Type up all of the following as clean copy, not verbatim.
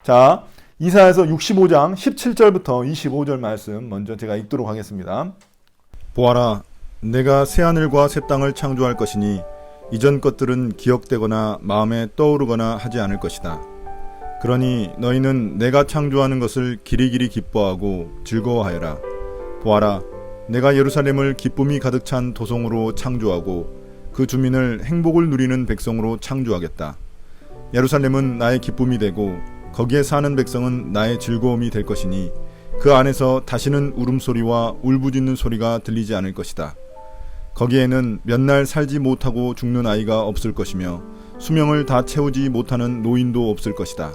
자, 이사야서 65장 17절부터 25절 말씀 먼저 제가 읽도록 하겠습니다. 보아라, 내가 새하늘과 새 땅을 창조할 것이니 이전 것들은 기억되거나 마음에 떠오르거나 하지 않을 것이다. 그러니 너희는 내가 창조하는 것을 기리기리 기뻐하고 즐거워하여라. 보아라, 내가 예루살렘을 기쁨이 가득 찬 도성으로 창조하고 그 주민을 행복을 누리는 백성으로 창조하겠다. 예루살렘은 나의 기쁨이 되고 거기에 사는 백성은 나의 즐거움이 될 것이니 그 안에서 다시는 울음소리와 울부짖는 소리가 들리지 않을 것이다. 거기에는 몇 날 살지 못하고 죽는 아이가 없을 것이며 수명을 다 채우지 못하는 노인도 없을 것이다.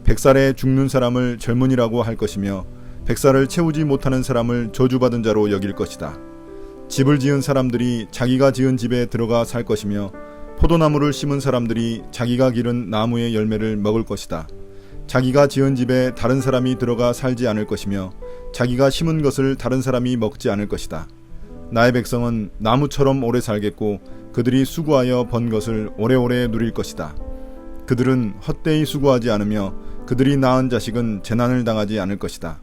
100살에 죽는 사람을 젊은이라고 할 것이며 100살을 채우지 못하는 사람을 저주받은 자로 여길 것이다. 집을 지은 사람들이 자기가 지은 집에 들어가 살 것이며 포도나무를 심은 사람들이 자기가 기른 나무의 열매를 먹을 것이다. 자기가 지은 집에 다른 사람이 들어가 살지 않을 것이며 자기가 심은 것을 다른 사람이 먹지 않을 것이다. 나의 백성은 나무처럼 오래 살겠고 그들이 수고하여 번 것을 오래오래 누릴 것이다. 그들은 헛되이 수고하지 않으며 그들이 낳은 자식은 재난을 당하지 않을 것이다.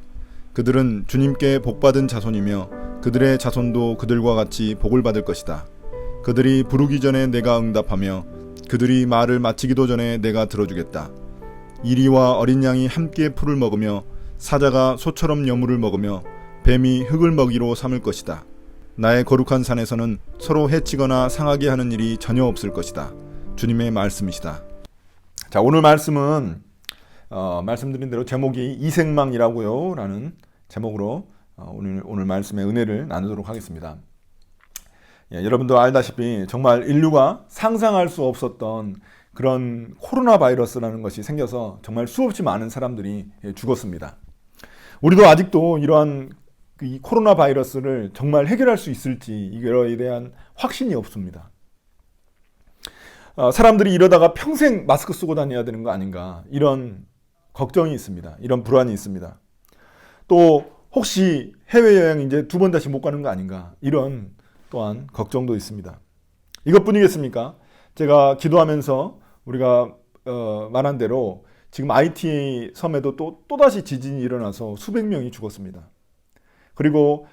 그들은 주님께 복받은 자손이며 그들의 자손도 그들과 같이 복을 받을 것이다. 그들이 부르기 전에 내가 응답하며 그들이 말을 마치기도 전에 내가 들어주겠다. 이리와 어린 양이 함께 풀을 먹으며 사자가 소처럼 여물을 먹으며 뱀이 흙을 먹이로 삼을 것이다. 나의 거룩한 산에서는 서로 해치거나 상하게 하는 일이 전혀 없을 것이다. 주님의 말씀이시다. 자, 오늘 말씀은 말씀드린 대로 제목이 이생망이라고요 라는 제목으로 오늘 말씀의 은혜를 나누도록 하겠습니다. 예, 여러분도 알다시피 정말 인류가 상상할 수 없었던 그런 코로나 바이러스라는 것이 생겨서 정말 수없이 많은 사람들이 죽었습니다. 우리도 아직도 이러한 이 코로나 바이러스를 정말 해결할 수 있을지 이거에 대한 확신이 없습니다. 사람들이 이러다가 평생 마스크 쓰고 다녀야 되는 거 아닌가 이런 걱정이 있습니다. 이런 불안이 있습니다. 또 혹시 해외여행 이제 두 번 다시 못 가는 거 아닌가 이런 또한 걱정도 있습니다. 이것뿐이겠습니까? 제가 기도하면서 우리가 말한 대로 지금 IT 섬에도 또다시 지진이 일어나서 수백 명이 죽었습니다. 그리고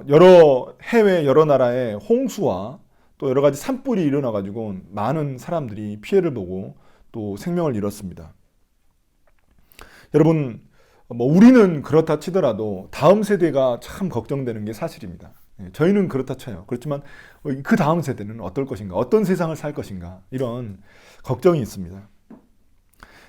여러 해외 여러 나라의 홍수와 또 여러 가지 산불이 일어나가지고 많은 사람들이 피해를 보고 또 생명을 잃었습니다. 여러분, 우리는 그렇다 치더라도 다음 세대가 참 걱정되는 게 사실입니다. 저희는 그렇다 쳐요. 그렇지만 그 다음 세대는 어떨 것인가, 어떤 세상을 살 것인가 이런 걱정이 있습니다.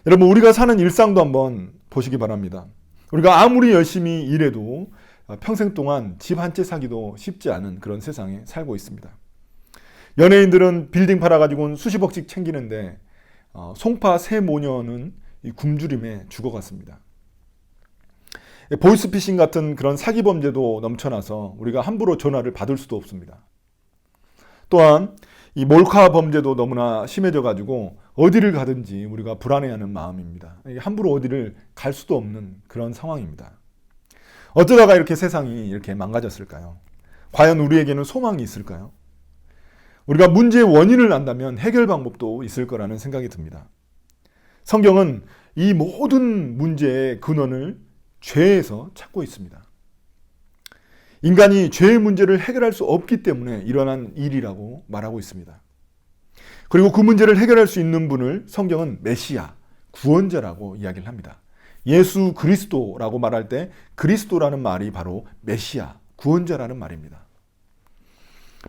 여러분, 우리가 사는 일상도 한번 보시기 바랍니다. 우리가 아무리 열심히 일해도 평생 동안 집 한 채 사기도 쉽지 않은 그런 세상에 살고 있습니다. 연예인들은 빌딩 팔아가지고 수십억씩 챙기는데 송파 새 모녀는 이 굶주림에 죽어갔습니다. 보이스피싱 같은 그런 사기 범죄도 넘쳐나서 우리가 함부로 전화를 받을 수도 없습니다. 또한 이 몰카 범죄도 너무나 심해져가지고 어디를 가든지 우리가 불안해하는 마음입니다. 함부로 어디를 갈 수도 없는 그런 상황입니다. 어쩌다가 이렇게 세상이 이렇게 망가졌을까요? 과연 우리에게는 소망이 있을까요? 우리가 문제의 원인을 안다면 해결 방법도 있을 거라는 생각이 듭니다. 성경은 이 모든 문제의 근원을 죄에서 찾고 있습니다. 인간이 죄의 문제를 해결할 수 없기 때문에 일어난 일이라고 말하고 있습니다. 그리고 그 문제를 해결할 수 있는 분을 성경은 메시아, 구원자라고 이야기를 합니다. 예수 그리스도라고 말할 때 그리스도라는 말이 바로 메시아, 구원자라는 말입니다.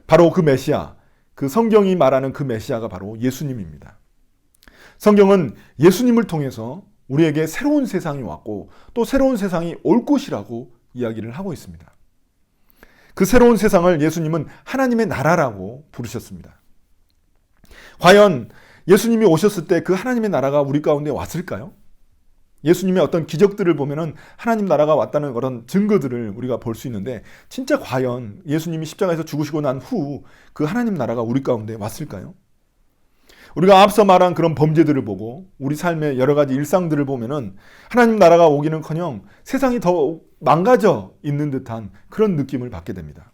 바로 그 메시아, 그 성경이 말하는 그 메시아가 바로 예수님입니다. 성경은 예수님을 통해서 우리에게 새로운 세상이 왔고 또 새로운 세상이 올 것이라고 이야기를 하고 있습니다. 그 새로운 세상을 예수님은 하나님의 나라라고 부르셨습니다. 과연 예수님이 오셨을 때 그 하나님의 나라가 우리 가운데 왔을까요? 예수님의 어떤 기적들을 보면은 하나님 나라가 왔다는 그런 증거들을 우리가 볼 수 있는데 진짜 과연 예수님이 십자가에서 죽으시고 난 후 그 하나님 나라가 우리 가운데 왔을까요? 우리가 앞서 말한 그런 범죄들을 보고 우리 삶의 여러 가지 일상들을 보면은 하나님 나라가 오기는커녕 세상이 더 망가져 있는 듯한 그런 느낌을 받게 됩니다.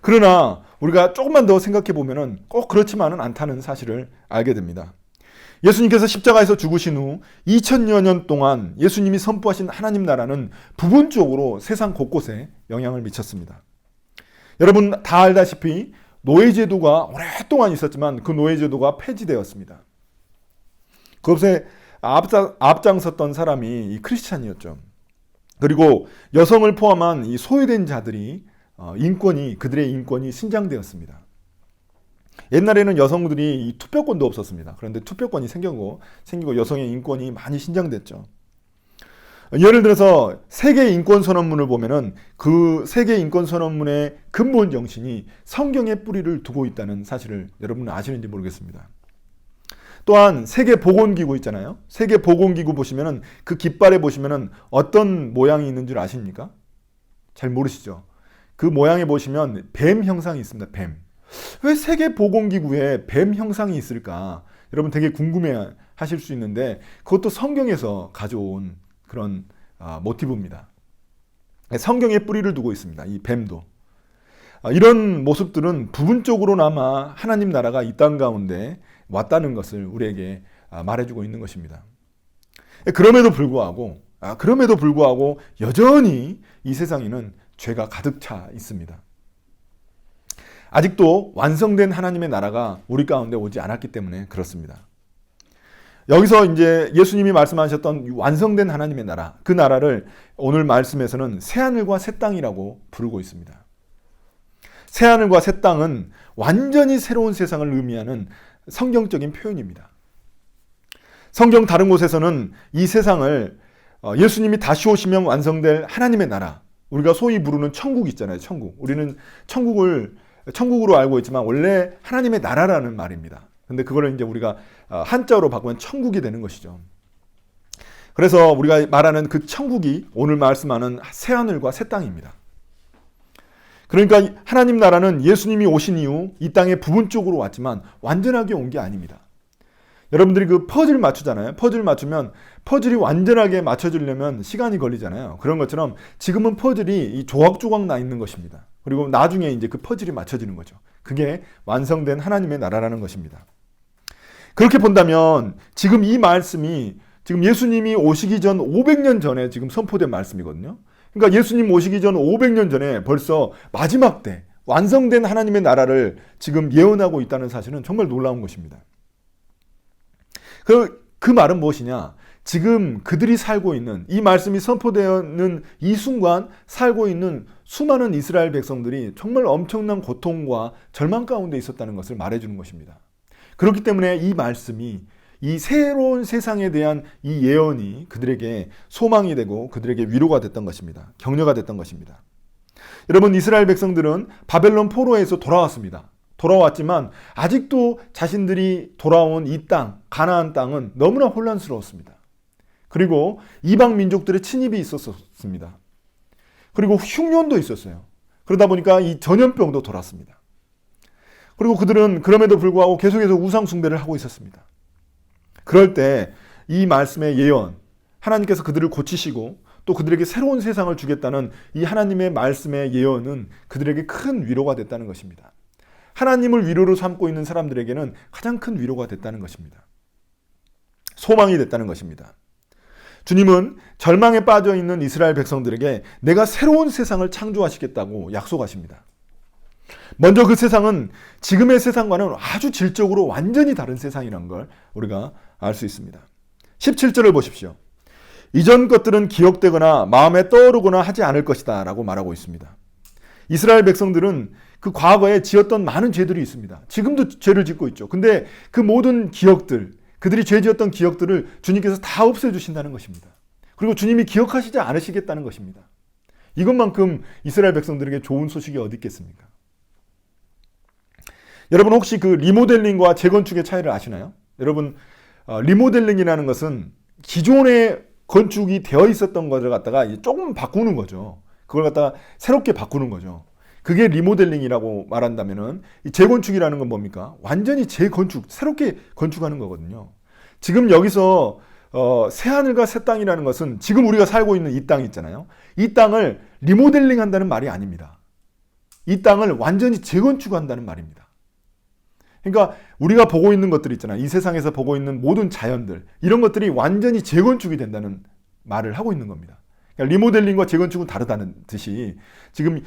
그러나 우리가 조금만 더 생각해 보면은 꼭 그렇지만은 않다는 사실을 알게 됩니다. 예수님께서 십자가에서 죽으신 후 2000여 년 동안 예수님이 선포하신 하나님 나라는 부분적으로 세상 곳곳에 영향을 미쳤습니다. 여러분 다 알다시피 노예제도가 오랫동안 있었지만 그 노예제도가 폐지되었습니다. 그것에 앞장섰던 사람이 이 크리스찬이었죠. 그리고 여성을 포함한 이 소외된 자들이 그들의 인권이 신장되었습니다. 옛날에는 여성들이 이 투표권도 없었습니다. 그런데 투표권이 생기고 여성의 인권이 많이 신장됐죠. 예를 들어서 세계 인권 선언문을 보면은 그 세계 인권 선언문의 근본 정신이 성경의 뿌리를 두고 있다는 사실을 여러분은 아시는지 모르겠습니다. 또한 세계 보건기구 있잖아요. 세계 보건기구 보시면은 그 깃발에 보시면은 어떤 모양이 있는 줄 아십니까? 잘 모르시죠? 그 모양에 보시면 뱀 형상이 있습니다. 뱀. 왜 세계 보건기구에 뱀 형상이 있을까? 여러분 되게 궁금해 하실 수 있는데 그것도 성경에서 가져온 그런 모티브입니다. 성경에 뿌리를 두고 있습니다. 이 뱀도. 이런 모습들은 부분적으로나마 하나님 나라가 이 땅 가운데 왔다는 것을 우리에게 말해주고 있는 것입니다. 그럼에도 불구하고 여전히 이 세상에는 죄가 가득 차 있습니다. 아직도 완성된 하나님의 나라가 우리 가운데 오지 않았기 때문에 그렇습니다. 여기서 이제 예수님이 말씀하셨던 완성된 하나님의 나라, 그 나라를 오늘 말씀에서는 새하늘과 새 땅이라고 부르고 있습니다. 새하늘과 새 땅은 완전히 새로운 세상을 의미하는 성경적인 표현입니다. 성경 다른 곳에서는 이 세상을 예수님이 다시 오시면 완성될 하나님의 나라, 우리가 소위 부르는 천국 있잖아요. 천국. 우리는 천국으로 알고 있지만 원래 하나님의 나라라는 말입니다. 근데 그거를 이제 우리가 한자어로 바꾸면 천국이 되는 것이죠. 그래서 우리가 말하는 그 천국이 오늘 말씀하는 새하늘과 새 땅입니다. 그러니까 하나님 나라는 예수님이 오신 이후 이 땅에 부분적으로 왔지만 완전하게 온 게 아닙니다. 여러분들이 그 퍼즐 맞추잖아요. 퍼즐 맞추면 퍼즐이 완전하게 맞춰지려면 시간이 걸리잖아요. 그런 것처럼 지금은 퍼즐이 이 조각조각 나 있는 것입니다. 그리고 나중에 이제 그 퍼즐이 맞춰지는 거죠. 그게 완성된 하나님의 나라라는 것입니다. 그렇게 본다면 지금 이 말씀이 지금 예수님이 오시기 전 500년 전에 지금 선포된 말씀이거든요. 그러니까 예수님 오시기 전 500년 전에 벌써 마지막 때 완성된 하나님의 나라를 지금 예언하고 있다는 사실은 정말 놀라운 것입니다. 그 말은 무엇이냐? 지금 그들이 살고 있는 이 말씀이 선포되는 이 순간 살고 있는 수많은 이스라엘 백성들이 정말 엄청난 고통과 절망 가운데 있었다는 것을 말해주는 것입니다. 그렇기 때문에 이 말씀이 이 새로운 세상에 대한 이 예언이 그들에게 소망이 되고 그들에게 위로가 됐던 것입니다. 격려가 됐던 것입니다. 여러분 이스라엘 백성들은 바벨론 포로에서 돌아왔습니다. 돌아왔지만 아직도 자신들이 돌아온 이 땅, 가나안 땅은 너무나 혼란스러웠습니다. 그리고 이방 민족들의 침입이 있었습니다. 그리고 흉년도 있었어요. 그러다 보니까 이 전염병도 돌았습니다. 그리고 그들은 그럼에도 불구하고 계속해서 우상 숭배를 하고 있었습니다. 그럴 때 이 말씀의 예언, 하나님께서 그들을 고치시고 또 그들에게 새로운 세상을 주겠다는 이 하나님의 말씀의 예언은 그들에게 큰 위로가 됐다는 것입니다. 하나님을 위로로 삼고 있는 사람들에게는 가장 큰 위로가 됐다는 것입니다. 소망이 됐다는 것입니다. 주님은 절망에 빠져 있는 이스라엘 백성들에게 내가 새로운 세상을 창조하시겠다고 약속하십니다. 먼저 그 세상은 지금의 세상과는 아주 질적으로 완전히 다른 세상이라는 걸 우리가 알 수 있습니다. 17절을 보십시오. 이전 것들은 기억되거나 마음에 떠오르거나 하지 않을 것이다 라고 말하고 있습니다. 이스라엘 백성들은 그 과거에 지었던 많은 죄들이 있습니다. 지금도 죄를 짓고 있죠. 근데 그 모든 기억들, 그들이 죄 지었던 기억들을 주님께서 다 없애주신다는 것입니다. 그리고 주님이 기억하시지 않으시겠다는 것입니다. 이것만큼 이스라엘 백성들에게 좋은 소식이 어디 있겠습니까? 여러분 혹시 그 리모델링과 재건축의 차이를 아시나요? 여러분 리모델링이라는 것은 기존에 건축이 되어 있었던 것을 갖다가 조금 바꾸는 거죠. 그걸 갖다가 새롭게 바꾸는 거죠. 그게 리모델링이라고 말한다면은 이 재건축이라는 건 뭡니까? 완전히 재건축, 새롭게 건축하는 거거든요. 지금 여기서 새하늘과 새 땅이라는 것은 지금 우리가 살고 있는 이 땅 있잖아요. 이 땅을 리모델링 한다는 말이 아닙니다. 이 땅을 완전히 재건축한다는 말입니다. 그러니까 우리가 보고 있는 것들 있잖아요. 이 세상에서 보고 있는 모든 자연들, 이런 것들이 완전히 재건축이 된다는 말을 하고 있는 겁니다. 그러니까 리모델링과 재건축은 다르다는 듯이 지금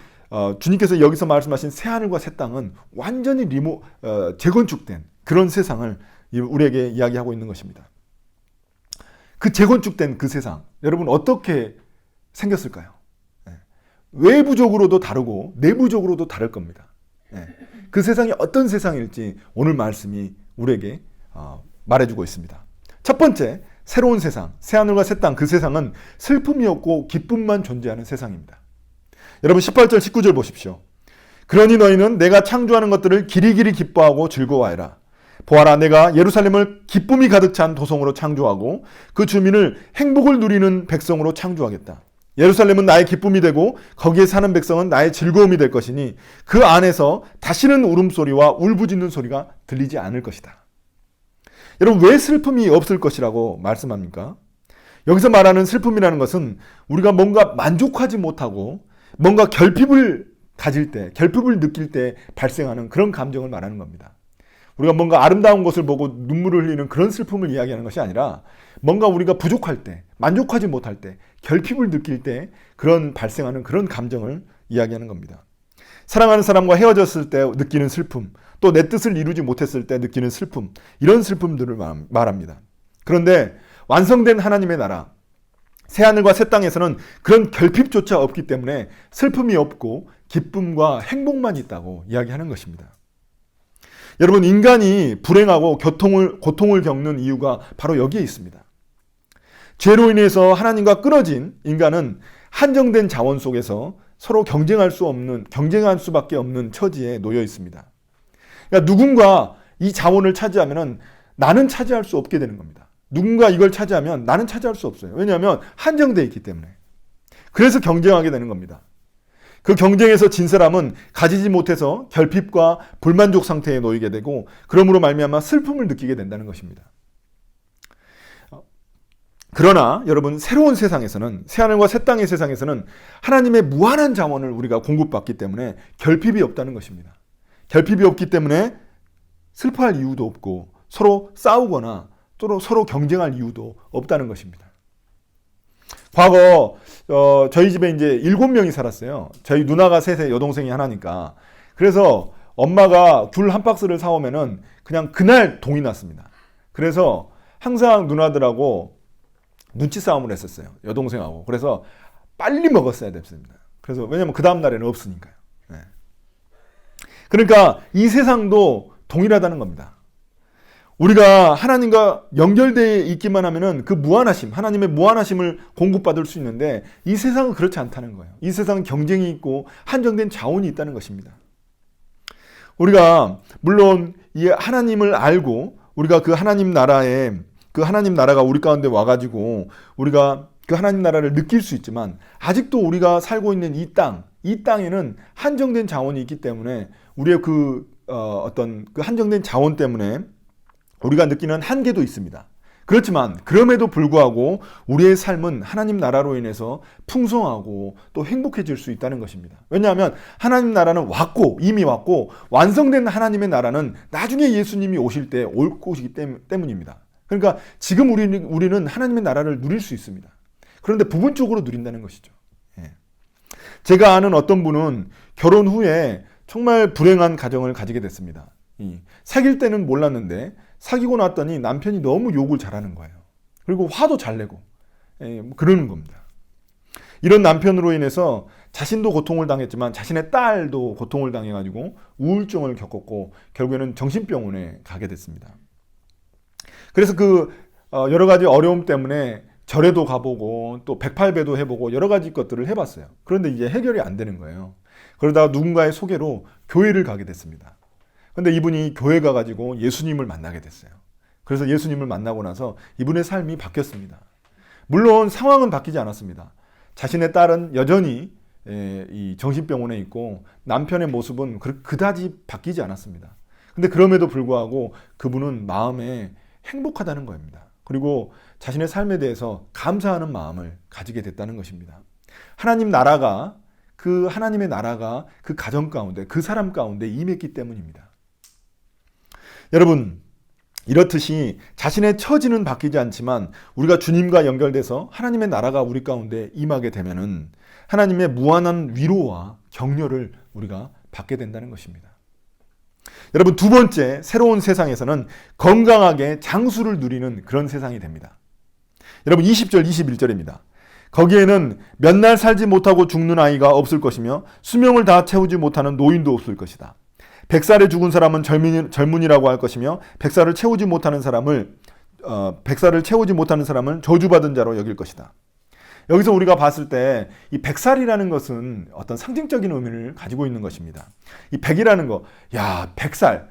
주님께서 여기서 말씀하신 새하늘과 새 땅은 완전히 재건축된 그런 세상을 우리에게 이야기하고 있는 것입니다. 그 재건축된 그 세상, 여러분 어떻게 생겼을까요? 외부적으로도 다르고 내부적으로도 다를 겁니다. 그 세상이 어떤 세상일지 오늘 말씀이 우리에게 말해주고 있습니다. 첫 번째, 새로운 세상, 새하늘과 새 땅, 그 세상은 슬픔이 없고 기쁨만 존재하는 세상입니다. 여러분 18절 19절 보십시오. 그러니 너희는 내가 창조하는 것들을 기리기리 기뻐하고 즐거워하라. 보아라, 내가 예루살렘을 기쁨이 가득 찬 도성으로 창조하고 그 주민을 행복을 누리는 백성으로 창조하겠다. 예루살렘은 나의 기쁨이 되고 거기에 사는 백성은 나의 즐거움이 될 것이니 그 안에서 다시는 울음소리와 울부짖는 소리가 들리지 않을 것이다. 여러분, 왜 슬픔이 없을 것이라고 말씀합니까? 여기서 말하는 슬픔이라는 것은 우리가 뭔가 만족하지 못하고 뭔가 결핍을 가질 때, 결핍을 느낄 때 발생하는 그런 감정을 말하는 겁니다. 우리가 뭔가 아름다운 것을 보고 눈물을 흘리는 그런 슬픔을 이야기하는 것이 아니라 뭔가 우리가 부족할 때, 만족하지 못할 때, 결핍을 느낄 때 그런 발생하는 그런 감정을 이야기하는 겁니다. 사랑하는 사람과 헤어졌을 때 느끼는 슬픔, 또 내 뜻을 이루지 못했을 때 느끼는 슬픔, 이런 슬픔들을 말합니다. 그런데 완성된 하나님의 나라, 새하늘과 새 땅에서는 그런 결핍조차 없기 때문에 슬픔이 없고 기쁨과 행복만 있다고 이야기하는 것입니다. 여러분, 인간이 불행하고 고통을 겪는 이유가 바로 여기에 있습니다. 죄로 인해서 하나님과 끊어진 인간은 한정된 자원 속에서 서로 경쟁할 수밖에 없는 처지에 놓여 있습니다. 그러니까 누군가 이 자원을 차지하면 나는 차지할 수 없게 되는 겁니다. 누군가 이걸 차지하면 나는 차지할 수 없어요. 왜냐하면 한정되어 있기 때문에. 그래서 경쟁하게 되는 겁니다. 그 경쟁에서 진 사람은 가지지 못해서 결핍과 불만족 상태에 놓이게 되고 그러므로 말미암아 슬픔을 느끼게 된다는 것입니다. 그러나 여러분, 새로운 세상에서는, 새하늘과 새 땅의 세상에서는 하나님의 무한한 자원을 우리가 공급받기 때문에 결핍이 없다는 것입니다. 결핍이 없기 때문에 슬퍼할 이유도 없고 서로 싸우거나 또 서로 경쟁할 이유도 없다는 것입니다. 과거 저희 집에 이제 7명이 살았어요. 저희 누나가 셋에 여동생이 하나니까. 그래서 엄마가 귤 한 박스를 사오면은 그냥 그날 동이 났습니다. 그래서 항상 누나들하고 눈치 싸움을 했었어요. 여동생하고. 그래서 빨리 먹었어야 됐습니다. 그래서 왜냐면 그 다음 날에는 없으니까요. 네. 그러니까 이 세상도 동일하다는 겁니다. 우리가 하나님과 연결되어 있기만 하면은 그 무한하심, 하나님의 무한하심을 공급받을 수 있는데 이 세상은 그렇지 않다는 거예요. 이 세상은 경쟁이 있고 한정된 자원이 있다는 것입니다. 우리가 물론 이 하나님을 알고 우리가 그 하나님 나라가 우리 가운데 와가지고 우리가 그 하나님 나라를 느낄 수 있지만 아직도 우리가 살고 있는 이 땅에는 한정된 자원이 있기 때문에 우리의 어떤 그 한정된 자원 때문에 우리가 느끼는 한계도 있습니다. 그렇지만 그럼에도 불구하고 우리의 삶은 하나님 나라로 인해서 풍성하고 또 행복해질 수 있다는 것입니다. 왜냐하면 하나님 나라는 이미 왔고 완성된 하나님의 나라는 나중에 예수님이 오실 때 올 것이기 때문입니다. 그러니까 지금 우리는 하나님의 나라를 누릴 수 있습니다. 그런데 부분적으로 누린다는 것이죠. 제가 아는 어떤 분은 결혼 후에 정말 불행한 가정을 가지게 됐습니다. 사귈 때는 몰랐는데 사귀고 났더니 남편이 너무 욕을 잘하는 거예요. 그리고 화도 잘 내고 그러는 겁니다. 이런 남편으로 인해서 자신도 고통을 당했지만 자신의 딸도 고통을 당해가지고 우울증을 겪었고 결국에는 정신병원에 가게 됐습니다. 그래서 여러 가지 어려움 때문에 절에도 가보고 또 108배도 해보고 여러 가지 것들을 해봤어요. 그런데 이제 해결이 안 되는 거예요. 그러다가 누군가의 소개로 교회를 가게 됐습니다. 근데 이분이 교회 가가지고 예수님을 만나게 됐어요. 그래서 예수님을 만나고 나서 이분의 삶이 바뀌었습니다. 물론 상황은 바뀌지 않았습니다. 자신의 딸은 여전히 이 정신병원에 있고 남편의 모습은 그다지 바뀌지 않았습니다. 근데 그럼에도 불구하고 그분은 마음에 행복하다는 겁니다. 그리고 자신의 삶에 대해서 감사하는 마음을 가지게 됐다는 것입니다. 하나님의 나라가 그 가정 가운데 그 사람 가운데 임했기 때문입니다. 여러분, 이렇듯이 자신의 처지는 바뀌지 않지만 우리가 주님과 연결돼서 하나님의 나라가 우리 가운데 임하게 되면은 하나님의 무한한 위로와 격려를 우리가 받게 된다는 것입니다. 여러분, 두 번째, 새로운 세상에서는 건강하게 장수를 누리는 그런 세상이 됩니다. 여러분, 20절, 21절입니다. 거기에는 몇 날 살지 못하고 죽는 아이가 없을 것이며 수명을 다 채우지 못하는 노인도 없을 것이다. 100살에 죽은 사람은 젊은이라고 할 것이며 100살을 채우지 못하는 사람을 저주받은 자로 여길 것이다. 여기서 우리가 봤을 때 이 100살이라는 것은 어떤 상징적인 의미를 가지고 있는 것입니다. 이 100이라는 거, 야, 100살,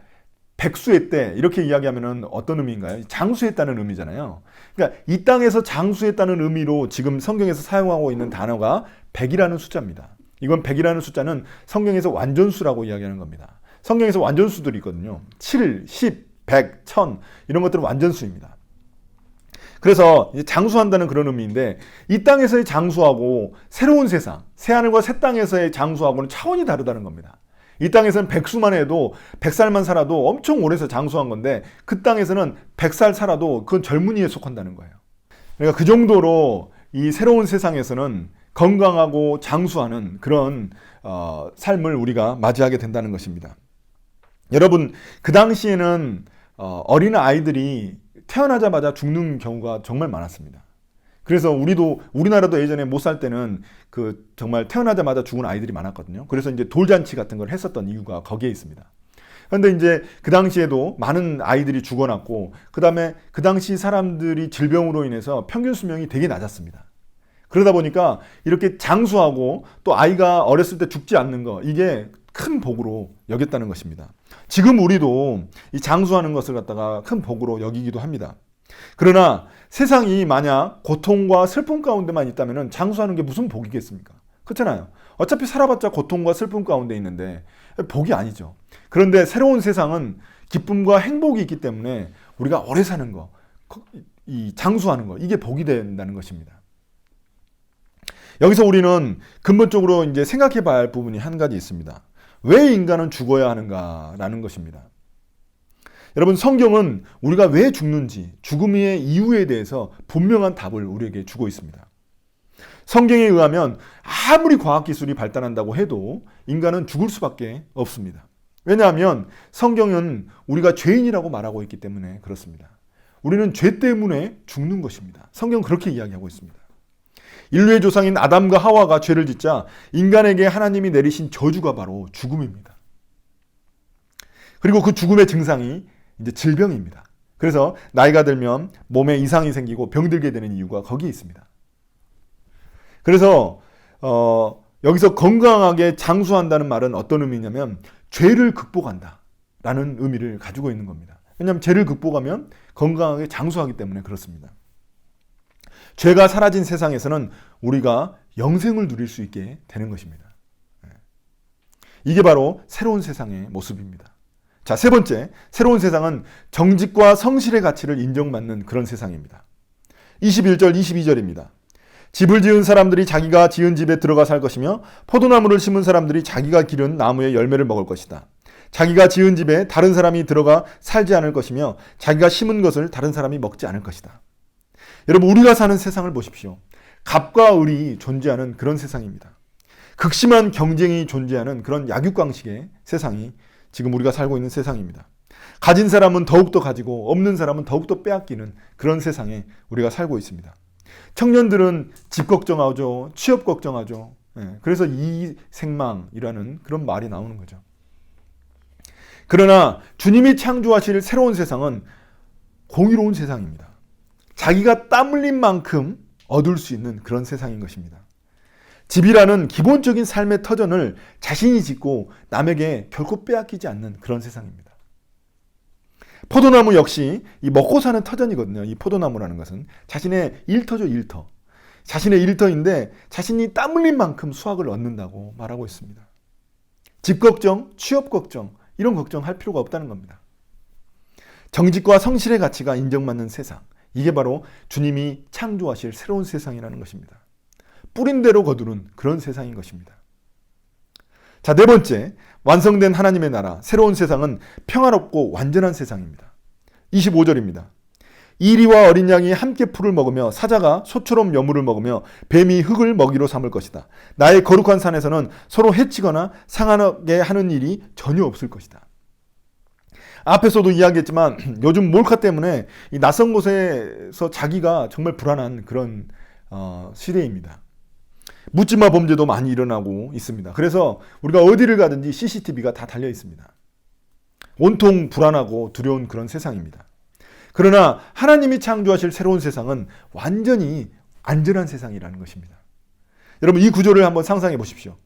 백수했대 이렇게 이야기하면 어떤 의미인가요? 장수했다는 의미잖아요. 그러니까 이 땅에서 장수했다는 의미로 지금 성경에서 사용하고 있는 단어가 100이라는 숫자입니다. 이건 100이라는 숫자는 성경에서 완전수라고 이야기하는 겁니다. 성경에서 완전수들이 있거든요. 7, 10, 100, 1000 이런 것들은 완전수입니다. 그래서 이제 장수한다는 그런 의미인데 이 땅에서의 장수하고 새로운 세상, 새하늘과 새 땅에서의 장수하고는 차원이 다르다는 겁니다. 이 땅에서는 백수만 해도 100살만 살아도 엄청 오래 장수한 건데 그 땅에서는 100살 살아도 그건 젊은이에 속한다는 거예요. 그러니까 그 정도로 이 새로운 세상에서는 건강하고 장수하는 그런 삶을 우리가 맞이하게 된다는 것입니다. 여러분, 그 당시에는 어린 아이들이 태어나자마자 죽는 경우가 정말 많았습니다. 그래서 우리나라도 예전에 못 살 때는 그 정말 태어나자마자 죽은 아이들이 많았거든요. 그래서 이제 돌잔치 같은 걸 했었던 이유가 거기에 있습니다. 그런데 이제 그 당시에도 많은 아이들이 죽어났고, 그 다음에 그 당시 사람들이 질병으로 인해서 평균 수명이 되게 낮았습니다. 그러다 보니까 이렇게 장수하고 또 아이가 어렸을 때 죽지 않는 거, 이게 큰 복으로 여겼다는 것입니다. 지금 우리도 이 장수하는 것을 갖다가 큰 복으로 여기기도 합니다. 그러나 세상이 만약 고통과 슬픔 가운데만 있다면 장수하는 게 무슨 복이겠습니까? 그렇잖아요. 어차피 살아봤자 고통과 슬픔 가운데 있는데 복이 아니죠. 그런데 새로운 세상은 기쁨과 행복이 있기 때문에 우리가 오래 사는 거, 이 장수하는 거, 이게 복이 된다는 것입니다. 여기서 우리는 근본적으로 이제 생각해 봐야 할 부분이 한 가지 있습니다. 왜 인간은 죽어야 하는가라는 것입니다. 여러분, 성경은 우리가 왜 죽는지, 죽음의 이유에 대해서 분명한 답을 우리에게 주고 있습니다. 성경에 의하면 아무리 과학기술이 발달한다고 해도 인간은 죽을 수밖에 없습니다. 왜냐하면 성경은 우리가 죄인이라고 말하고 있기 때문에 그렇습니다. 우리는 죄 때문에 죽는 것입니다. 성경은 그렇게 이야기하고 있습니다. 인류의 조상인 아담과 하와가 죄를 짓자 인간에게 하나님이 내리신 저주가 바로 죽음입니다. 그리고 그 죽음의 증상이 이제 질병입니다. 그래서 나이가 들면 몸에 이상이 생기고 병들게 되는 이유가 거기에 있습니다. 그래서 여기서 건강하게 장수한다는 말은 어떤 의미냐면 죄를 극복한다라는 의미를 가지고 있는 겁니다. 왜냐하면 죄를 극복하면 건강하게 장수하기 때문에 그렇습니다. 죄가 사라진 세상에서는 우리가 영생을 누릴 수 있게 되는 것입니다. 이게 바로 새로운 세상의 모습입니다. 자, 세 번째, 새로운 세상은 정직과 성실의 가치를 인정받는 그런 세상입니다. 21절, 22절입니다. 집을 지은 사람들이 자기가 지은 집에 들어가 살 것이며 포도나무를 심은 사람들이 자기가 기른 나무의 열매를 먹을 것이다. 자기가 지은 집에 다른 사람이 들어가 살지 않을 것이며 자기가 심은 것을 다른 사람이 먹지 않을 것이다. 여러분, 우리가 사는 세상을 보십시오. 갑과 을이 존재하는 그런 세상입니다. 극심한 경쟁이 존재하는 그런 약육강식의 세상이 지금 우리가 살고 있는 세상입니다. 가진 사람은 더욱더 가지고 없는 사람은 더욱더 빼앗기는 그런 세상에 우리가 살고 있습니다. 청년들은 집 걱정하죠. 취업 걱정하죠. 그래서 이생망이라는 그런 말이 나오는 거죠. 그러나 주님이 창조하실 새로운 세상은 공의로운 세상입니다. 자기가 땀 흘린 만큼 얻을 수 있는 그런 세상인 것입니다. 집이라는 기본적인 삶의 터전을 자신이 짓고 남에게 결코 빼앗기지 않는 그런 세상입니다. 포도나무 역시 이 먹고 사는 터전이거든요. 이 포도나무라는 것은 자신의 일터죠, 일터. 자신의 일터인데 자신이 땀 흘린 만큼 수확을 얻는다고 말하고 있습니다. 집 걱정, 취업 걱정, 이런 걱정할 필요가 없다는 겁니다. 정직과 성실의 가치가 인정받는 세상. 이게 바로 주님이 창조하실 새로운 세상이라는 것입니다. 뿌린 대로 거두는 그런 세상인 것입니다. 자, 네 번째, 완성된 하나님의 나라, 새로운 세상은 평화롭고 완전한 세상입니다. 25절입니다. 이리와 어린 양이 함께 풀을 먹으며 사자가 소처럼 여물을 먹으며 뱀이 흙을 먹이로 삼을 것이다. 나의 거룩한 산에서는 서로 해치거나 상하게 하는 일이 전혀 없을 것이다. 앞에서도 이야기했지만 요즘 몰카 때문에 이 낯선 곳에서 자기가 정말 불안한 그런 시대입니다. 묻지마 범죄도 많이 일어나고 있습니다. 그래서 우리가 어디를 가든지 CCTV가 다 달려 있습니다. 온통 불안하고 두려운 그런 세상입니다. 그러나 하나님이 창조하실 새로운 세상은 완전히 안전한 세상이라는 것입니다. 여러분, 이 구조를 한번 상상해 보십시오.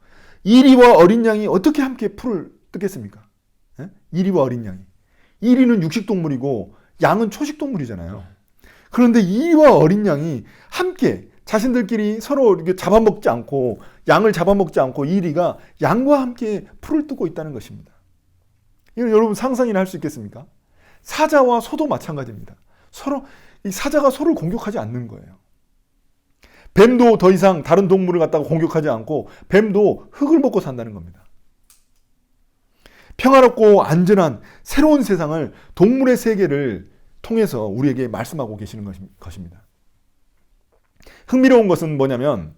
이리와 어린 양이 어떻게 함께 풀을 뜯겠습니까? 이리와 어린 양이. 이리는 육식동물이고 양은 초식동물이잖아요. 그런데 이리와 어린 양이 함께 자신들끼리 서로 이렇게 잡아먹지 않고, 양을 잡아먹지 않고 이리가 양과 함께 풀을 뜯고 있다는 것입니다. 이건 여러분 상상이나 할 수 있겠습니까? 사자와 소도 마찬가지입니다. 이 사자가 소를 공격하지 않는 거예요. 뱀도 더 이상 다른 동물을 갖다가 공격하지 않고 뱀도 흙을 먹고 산다는 겁니다. 평화롭고 안전한 새로운 세상을 동물의 세계를 통해서 우리에게 말씀하고 계시는 것입니다. 흥미로운 것은 뭐냐면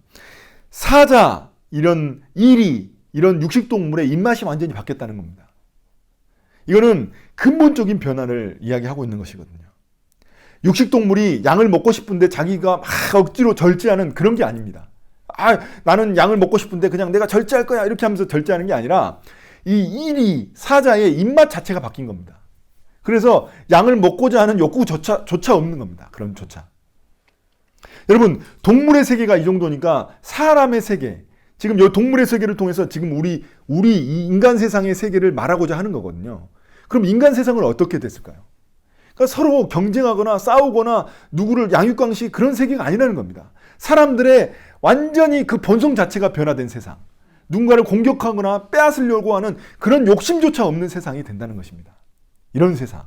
사자, 이런 이리, 이런 육식동물의 입맛이 완전히 바뀌었다는 겁니다. 이거는 근본적인 변화를 이야기하고 있는 것이거든요. 육식동물이 양을 먹고 싶은데 자기가 막 억지로 절제하는 그런 게 아닙니다. 나는 양을 먹고 싶은데 그냥 내가 절제할 거야 이렇게 하면서 절제하는 게 아니라 이 이리, 사자의 입맛 자체가 바뀐 겁니다. 그래서 양을 먹고자 하는 욕구조차 없는 겁니다. 그런 조차. 여러분, 동물의 세계가 이 정도니까 사람의 세계, 지금 이 동물의 세계를 통해서 지금 우리 이 인간 세상의 세계를 말하고자 하는 거거든요. 그럼 인간 세상은 어떻게 됐을까요? 그러니까 서로 경쟁하거나 싸우거나 누구를 양육강식 그런 세계가 아니라는 겁니다. 사람들의 완전히 그 본성 자체가 변화된 세상, 누군가를 공격하거나 빼앗으려고 하는 그런 욕심조차 없는 세상이 된다는 것입니다. 이런 세상,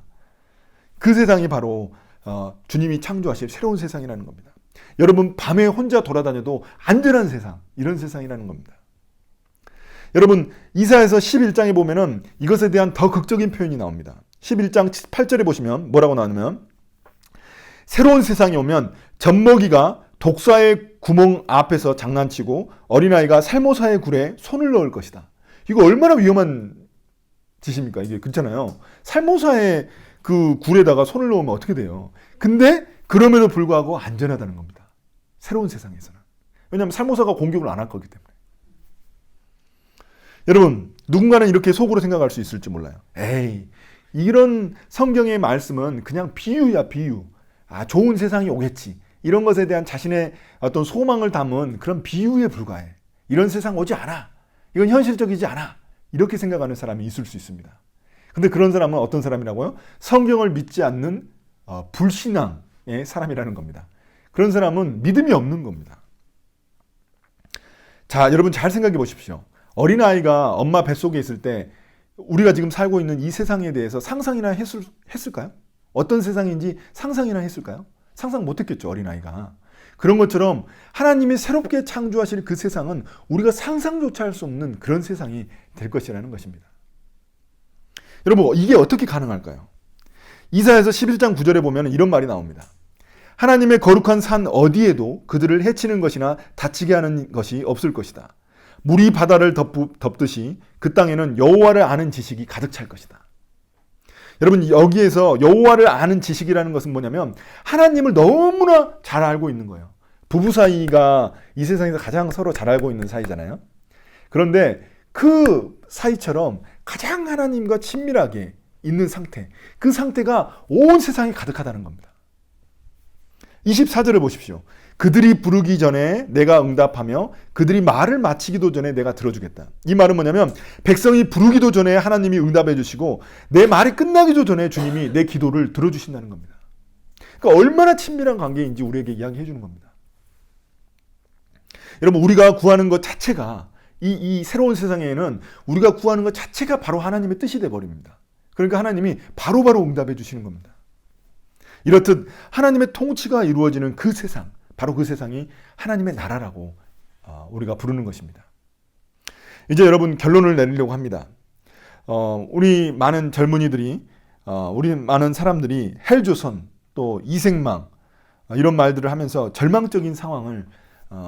그 세상이 바로 주님이 창조하실 새로운 세상이라는 겁니다. 여러분, 밤에 혼자 돌아다녀도 안전한 세상, 이런 세상이라는 겁니다. 여러분, 이사야서 11장에 보면은 이것에 대한 더 극적인 표현이 나옵니다. 11장 8절에 보시면 뭐라고 나오냐면, 새로운 세상이 오면 젖먹이가 독사의 구멍 앞에서 장난치고 어린아이가 살모사의 굴에 손을 넣을 것이다. 이거 얼마나 위험한 짓입니까? 이게 그렇잖아요. 살모사의 그 굴에다가 손을 넣으면 어떻게 돼요? 근데 그럼에도 불구하고 안전하다는 겁니다. 새로운 세상에서는. 왜냐하면 살모사가 공격을 안 할 거기 때문에. 여러분, 누군가는 이렇게 속으로 생각할 수 있을지 몰라요. 에이, 이런 성경의 말씀은 그냥 비유야, 비유. 좋은 세상이 오겠지. 이런 것에 대한 자신의 어떤 소망을 담은 그런 비유에 불과해. 이런 세상 오지 않아. 이건 현실적이지 않아. 이렇게 생각하는 사람이 있을 수 있습니다. 근데 그런 사람은 어떤 사람이라고요? 성경을 믿지 않는 불신앙의 사람이라는 겁니다. 그런 사람은 믿음이 없는 겁니다. 자, 여러분 잘 생각해 보십시오. 어린아이가 엄마 뱃속에 있을 때 우리가 지금 살고 있는 이 세상에 대해서 상상이나 했을까요? 어떤 세상인지 상상이나 했을까요? 상상 못했겠죠, 어린아이가. 그런 것처럼 하나님이 새롭게 창조하실 그 세상은 우리가 상상조차 할 수 없는 그런 세상이 될 것이라는 것입니다. 여러분, 이게 어떻게 가능할까요? 이사야서 11장 9절에 보면 이런 말이 나옵니다. 하나님의 거룩한 산 어디에도 그들을 해치는 것이나 다치게 하는 것이 없을 것이다. 물이 바다를 덮듯이 그 땅에는 여호와를 아는 지식이 가득 찰 것이다. 여러분, 여기에서 여호와를 아는 지식이라는 것은 뭐냐면 하나님을 너무나 잘 알고 있는 거예요. 부부 사이가 이 세상에서 가장 서로 잘 알고 있는 사이잖아요. 그런데 그 사이처럼 가장 하나님과 친밀하게 있는 상태, 그 상태가 온 세상에 가득하다는 겁니다. 24절을 보십시오. 그들이 부르기 전에 내가 응답하며 그들이 말을 마치기도 전에 내가 들어주겠다. 이 말은 뭐냐면 백성이 부르기도 전에 하나님이 응답해 주시고 내 말이 끝나기도 전에 주님이 내 기도를 들어주신다는 겁니다. 그러니까 얼마나 친밀한 관계인지 우리에게 이야기해 주는 겁니다. 여러분, 우리가 구하는 것 자체가 이 새로운 세상에는 우리가 구하는 것 자체가 바로 하나님의 뜻이 돼버립니다. 그러니까 하나님이 바로바로 응답해 주시는 겁니다. 이렇듯 하나님의 통치가 이루어지는 그 세상, 바로 그 세상이 하나님의 나라라고 우리가 부르는 것입니다. 이제 여러분 결론을 내리려고 합니다. 우리 많은 젊은이들이, 우리 많은 사람들이 헬조선, 또 이생망, 이런 말들을 하면서 절망적인 상황을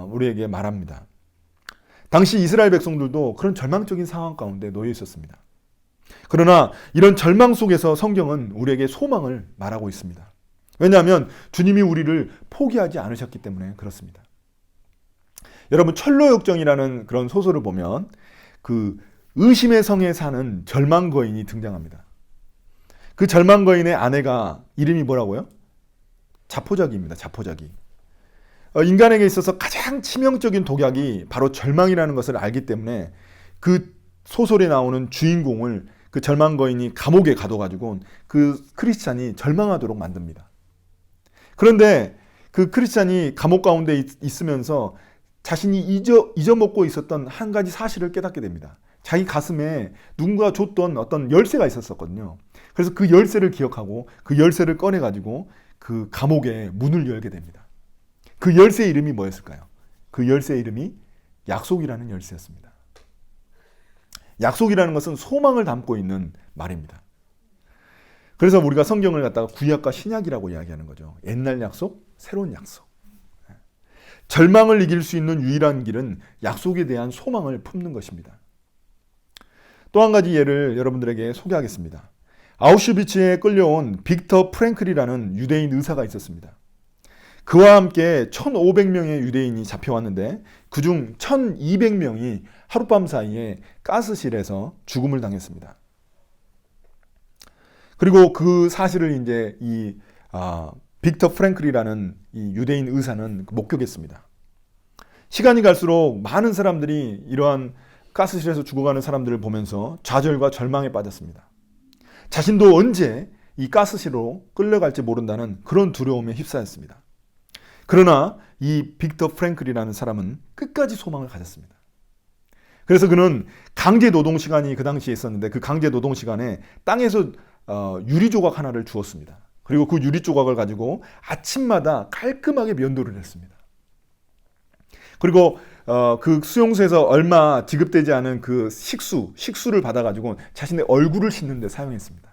우리에게 말합니다. 당시 이스라엘 백성들도 그런 절망적인 상황 가운데 놓여 있었습니다. 그러나 이런 절망 속에서 성경은 우리에게 소망을 말하고 있습니다. 왜냐하면 주님이 우리를 포기하지 않으셨기 때문에 그렇습니다. 여러분, 철로역정이라는 그런 소설을 보면 그 의심의 성에 사는 절망 거인이 등장합니다. 그 절망 거인의 아내가 이름이 뭐라고요? 자포자기입니다. 자포자기. 인간에게 있어서 가장 치명적인 독약이 바로 절망이라는 것을 알기 때문에 그 소설에 나오는 주인공을 그 절망 거인이 감옥에 가둬가지고 그 크리스찬이 절망하도록 만듭니다. 그런데 그 크리스찬이 감옥 가운데 있으면서 자신이 잊어먹고 있었던 한 가지 사실을 깨닫게 됩니다. 자기 가슴에 누군가 줬던 어떤 열쇠가 있었거든요. 그래서 그 열쇠를 기억하고 그 열쇠를 꺼내가지고 그 감옥의 문을 열게 됩니다. 그 열쇠의 이름이 뭐였을까요? 그 열쇠의 이름이 약속이라는 열쇠였습니다. 약속이라는 것은 소망을 담고 있는 말입니다. 그래서 우리가 성경을 갖다가 구약과 신약이라고 이야기하는 거죠. 옛날 약속, 새로운 약속. 절망을 이길 수 있는 유일한 길은 약속에 대한 소망을 품는 것입니다. 또 한 가지 예를 여러분들에게 소개하겠습니다. 아우슈비츠에 끌려온 빅터 프랭클이라는 유대인 의사가 있었습니다. 그와 함께 1,500명의 유대인이 잡혀왔는데 그중 1,200명이 하룻밤 사이에 가스실에서 죽음을 당했습니다. 그리고 그 사실을 이제 빅터 프랭클이라는 이 유대인 의사는 목격했습니다. 시간이 갈수록 많은 사람들이 이러한 가스실에서 죽어가는 사람들을 보면서 좌절과 절망에 빠졌습니다. 자신도 언제 이 가스실로 끌려갈지 모른다는 그런 두려움에 휩싸였습니다. 그러나 이 빅터 프랭클이라는 사람은 끝까지 소망을 가졌습니다. 그래서 그는 강제 노동 시간이 그 당시에 있었는데 그 강제 노동 시간에 땅에서 유리 조각 하나를 주었습니다. 그리고 그 유리 조각을 가지고 아침마다 깔끔하게 면도를 했습니다. 그리고 그 수용소에서 얼마 지급되지 않은 그 식수를 받아가지고 자신의 얼굴을 씻는 데 사용했습니다.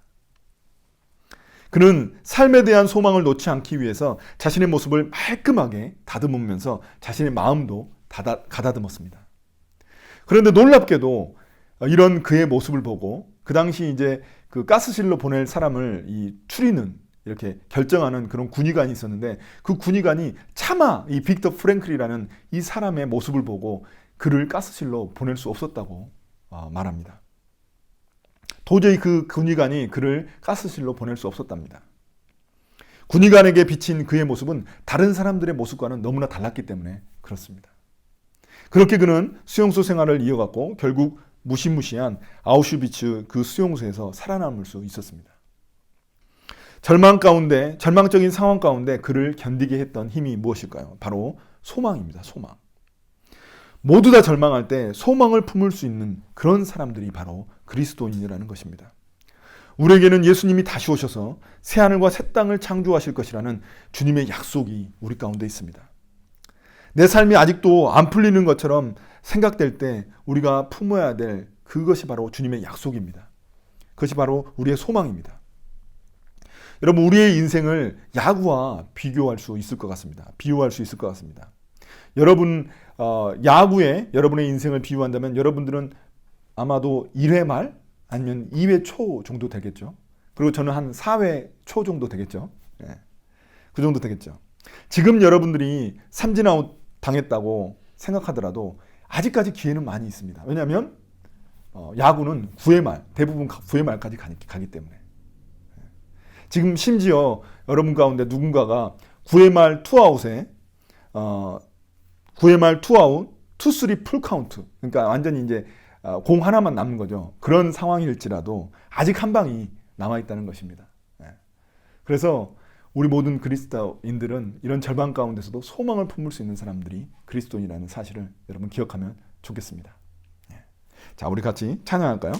그는 삶에 대한 소망을 놓지 않기 위해서 자신의 모습을 말끔하게 다듬으면서 자신의 마음도 가다듬었습니다. 그런데 놀랍게도 이런 그의 모습을 보고 그 당시 이제 그 가스실로 보낼 사람을 추리는 이렇게 결정하는 그런 군의관이 있었는데 그 군의관이 차마 이 빅터 프랭클이라는 이 사람의 모습을 보고 그를 가스실로 보낼 수 없었다고 말합니다. 도저히 그 군의관이 그를 가스실로 보낼 수 없었답니다. 군의관에게 비친 그의 모습은 다른 사람들의 모습과는 너무나 달랐기 때문에 그렇습니다. 그렇게 그는 수용소 생활을 이어갔고 결국 무시무시한 아우슈비츠 그 수용소에서 살아남을 수 있었습니다. 절망적인 상황 가운데 그를 견디게 했던 힘이 무엇일까요? 바로 소망입니다. 소망. 모두 다 절망할 때 소망을 품을 수 있는 그런 사람들이 바로 그리스도인이라는 것입니다. 우리에게는 예수님이 다시 오셔서 새하늘과 새 땅을 창조하실 것이라는 주님의 약속이 우리 가운데 있습니다. 내 삶이 아직도 안 풀리는 것처럼 생각될 때 우리가 품어야 될 그것이 바로 주님의 약속입니다. 그것이 바로 우리의 소망입니다. 여러분, 우리의 인생을 야구와 비교할 수 있을 것 같습니다. 비유할 수 있을 것 같습니다. 여러분, 야구에 여러분의 인생을 비유한다면 여러분들은 아마도 1회 말 아니면 2회 초 정도 되겠죠. 그리고 저는 한 4회 초 정도 되겠죠. 네. 그 정도 되겠죠. 지금 여러분들이 삼진아웃 당했다고 생각하더라도 아직까지 기회는 많이 있습니다. 왜냐하면 야구는 9회 말, 대부분 9회 말까지 가기 때문에. 지금 심지어 여러분 가운데 누군가가 9회 말 투아웃에 9회 말 투아웃, 투쓰리 풀카운트, 그러니까 완전히 이제 공 하나만 남는 거죠. 그런 상황일지라도 아직 한 방이 남아있다는 것입니다. 그래서 우리 모든 그리스도인들은 이런 절망 가운데서도 소망을 품을 수 있는 사람들이 그리스도인이라는 사실을 여러분 기억하면 좋겠습니다. 자, 우리 같이 찬양할까요?